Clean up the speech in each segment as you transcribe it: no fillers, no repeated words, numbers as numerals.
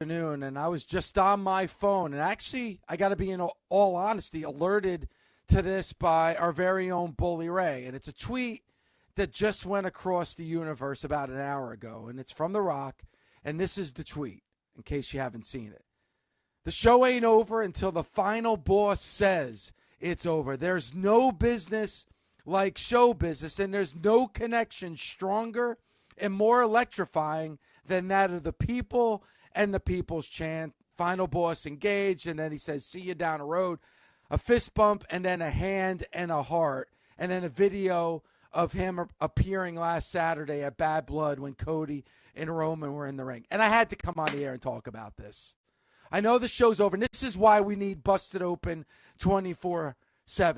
afternoon, and I was just on my phone. And actually, I got to be in all honesty, alerted to this by our very own Bully Ray. And it's a tweet that just went across the universe about an hour ago. And it's from The Rock. And this is the tweet, in case you haven't seen it. The show ain't over until the final boss says it's over. There's no business like show business, and there's no connection stronger and more electrifying than that of the people and the people's chant. Final boss engaged, and then he says, see you down the road. A fist bump, and then a hand and a heart, and then a video of him appearing last Saturday at Bad Blood when Cody and Roman were in the ring. And I had to come on the air and talk about this. I know the show's over, and this is why we need Busted Open 24/7.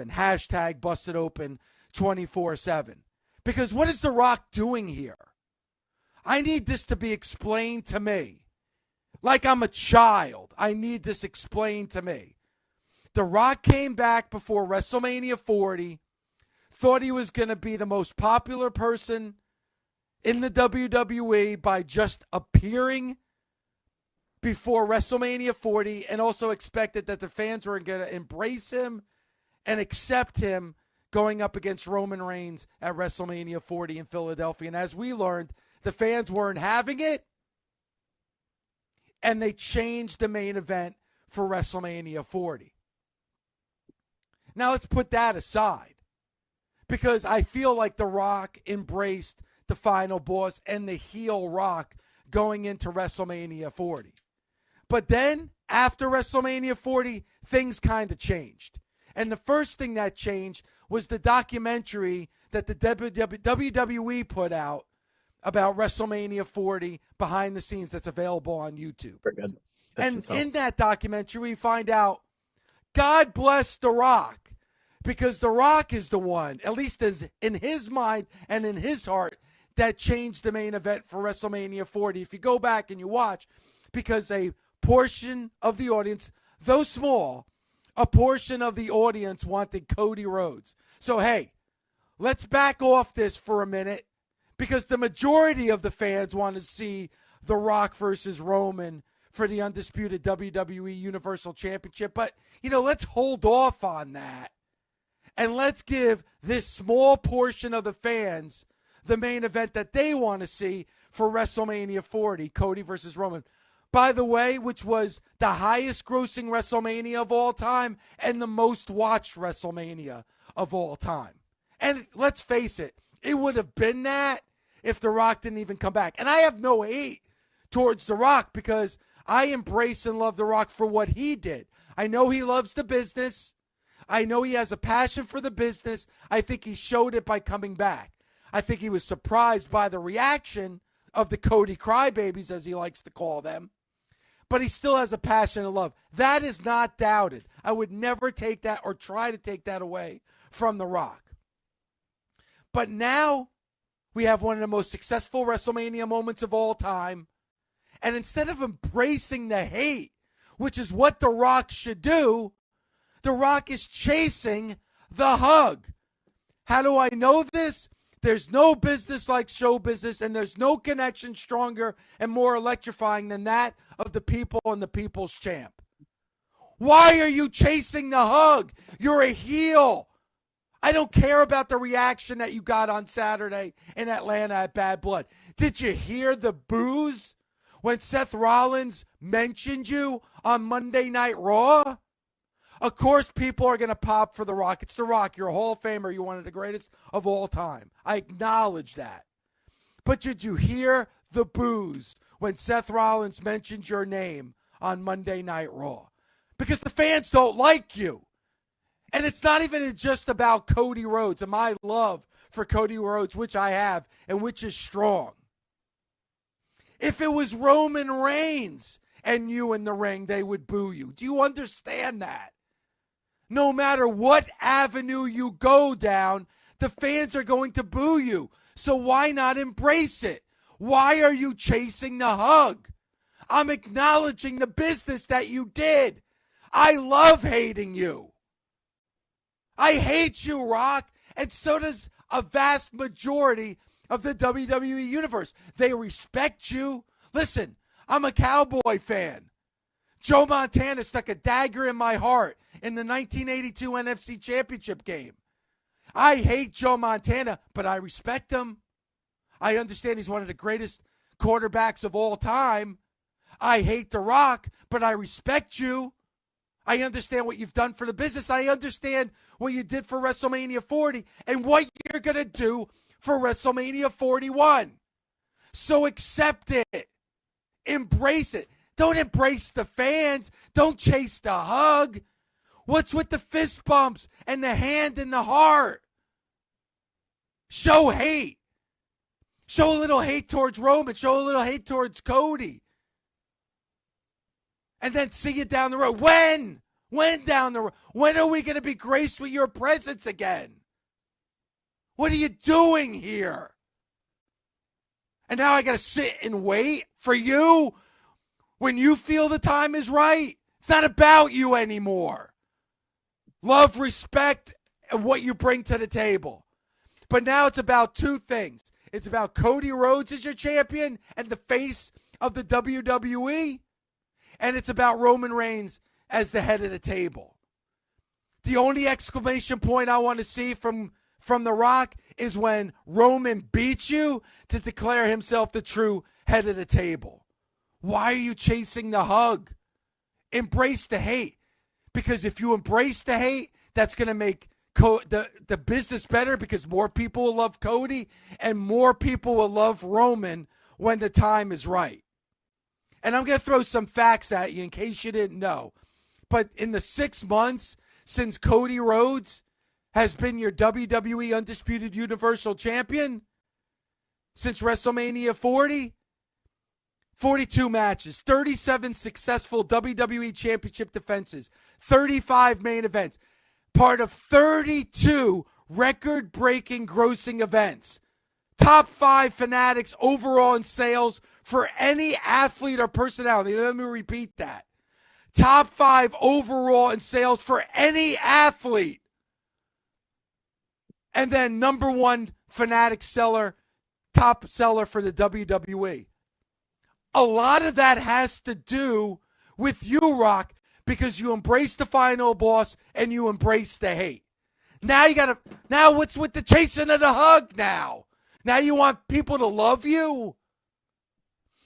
Hashtag Busted Open 24/7. Because what is The Rock doing here? I need this to be explained to me. Like I'm a child. I need this explained to me. The Rock came back before WrestleMania 40, thought he was going to be the most popular person in the WWE by just appearing before WrestleMania 40, and also expected that the fans were going to embrace him and accept him going up against Roman Reigns at WrestleMania 40 in Philadelphia. And as we learned, the fans weren't having it, and they changed the main event for WrestleMania 40. Now let's put that aside, because I feel like The Rock embraced the final boss and the heel Rock going into WrestleMania 40. But then, after WrestleMania 40, things kind of changed. And the first thing that changed was the documentary that the WWE put out about WrestleMania 40 behind the scenes that's available on YouTube. Good. And in that documentary, we find out, God bless The Rock, because The Rock is the one, at least as in his mind and in his heart, that changed the main event for WrestleMania 40. If you go back and you watch, because a portion of the audience, though small, a portion of the audience wanted Cody Rhodes. So, hey, let's back off this for a minute, because the majority of the fans want to see The Rock versus Roman for the undisputed WWE Universal Championship. But, let's hold off on that. And let's give this small portion of the fans the main event that they want to see for WrestleMania 40, Cody versus Roman. By the way, which was the highest grossing WrestleMania of all time and the most watched WrestleMania of all time. And let's face it, it would have been that if The Rock didn't even come back. And I have no hate towards The Rock, because I embrace and love The Rock for what he did. I know he loves the business. I know he has a passion for the business. I think he showed it by coming back. I think he was surprised by the reaction of the Cody crybabies, as he likes to call them. But he still has a passion and love. That is not doubted. I would never take that or try to take that away from The Rock. But now we have one of the most successful WrestleMania moments of all time. And instead of embracing the hate, which is what The Rock should do, The Rock is chasing the hug. How do I know this? There's no business like show business, and there's no connection stronger and more electrifying than that of the people and the people's champ. Why are you chasing the hug? You're a heel. I don't care about the reaction that you got on Saturday in Atlanta at Bad Blood. Did you hear the boos when Seth Rollins mentioned you on Monday Night Raw? Of course, people are going to pop for The Rock. It's The Rock. You're a Hall of Famer. You're one of the greatest of all time. I acknowledge that. But did you hear the boos when Seth Rollins mentioned your name on Monday Night Raw? Because the fans don't like you. And it's not even just about Cody Rhodes and my love for Cody Rhodes, which I have and which is strong. If it was Roman Reigns and you in the ring, they would boo you. Do you understand that? No matter what avenue you go down, the fans are going to boo you. So why not embrace it? Why are you chasing the hug? I'm acknowledging the business that you did. I love hating you. I hate you, Rock, and so does a vast majority of the WWE universe. They respect you. Listen, I'm a Cowboy fan. Joe Montana stuck a dagger in my heart in the 1982 NFC Championship game. I hate Joe Montana, but I respect him. I understand he's one of the greatest quarterbacks of all time. I hate The Rock, but I respect you. I understand what you've done for the business. I understand what you did for WrestleMania 40 and what you're going to do for WrestleMania 41. So accept it. Embrace it. Don't embrace the fans. Don't chase the hug. What's with the fist bumps and the hand and the heart? Show hate. Show a little hate towards Roman. Show a little hate towards Cody. And then see you down the road. When? When down the road? When are we going to be graced with your presence again? What are you doing here? And now I got to sit and wait for you when you feel the time is right. It's not about you anymore. Love, respect, and what you bring to the table. But now it's about two things. It's about Cody Rhodes as your champion and the face of the WWE. And it's about Roman Reigns as the head of the table. The only exclamation point I want to see from The Rock is when Roman beats you to declare himself the true head of the table. Why are you chasing the hug? Embrace the hate. Because if you embrace the hate, that's going to make the business better, because more people will love Cody and more people will love Roman when the time is right. And I'm going to throw some facts at you in case you didn't know. But in the 6 months since Cody Rhodes has been your WWE Undisputed Universal Champion, since WrestleMania 40, 42 matches, 37 successful WWE Championship defenses, 35 main events, part of 32 record-breaking grossing events. Top 5 Fanatics overall in sales for any athlete or personality. Let me repeat that. Top 5 overall in sales for any athlete. And then number 1 Fanatic seller, top seller for the WWE. A lot of that has to do with you, Rock, because you embrace the final boss and you embrace the hate. Now what's with the chasing of the hug now? Now you want people to love you?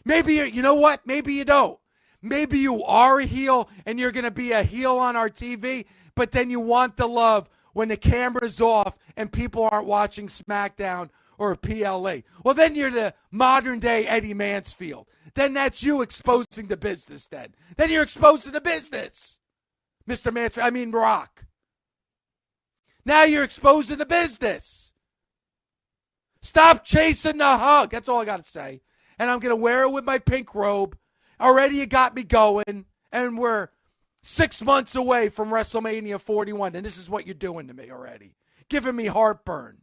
Maybe you know what? Maybe you don't. Maybe you are a heel and you're going to be a heel on our TV, but then you want the love when the camera's off and people aren't watching SmackDown or PLA. Well, then you're the modern day Eddie Mansfield. Then that's you exposing the business then. Then you're exposing the business, Mr. Mansfield. I mean, Rock. Now you're exposing the business. Stop chasing the hug. That's all I got to say. And I'm going to wear it with my pink robe. Already you got me going. And we're 6 months away from WrestleMania 41. And this is what you're doing to me already. Giving me heartburn.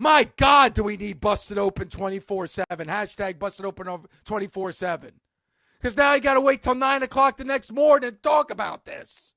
My God, do we need Busted Open 24/7. Hashtag Busted Open 24/7. Because now you got to wait till 9 o'clock the next morning to talk about this.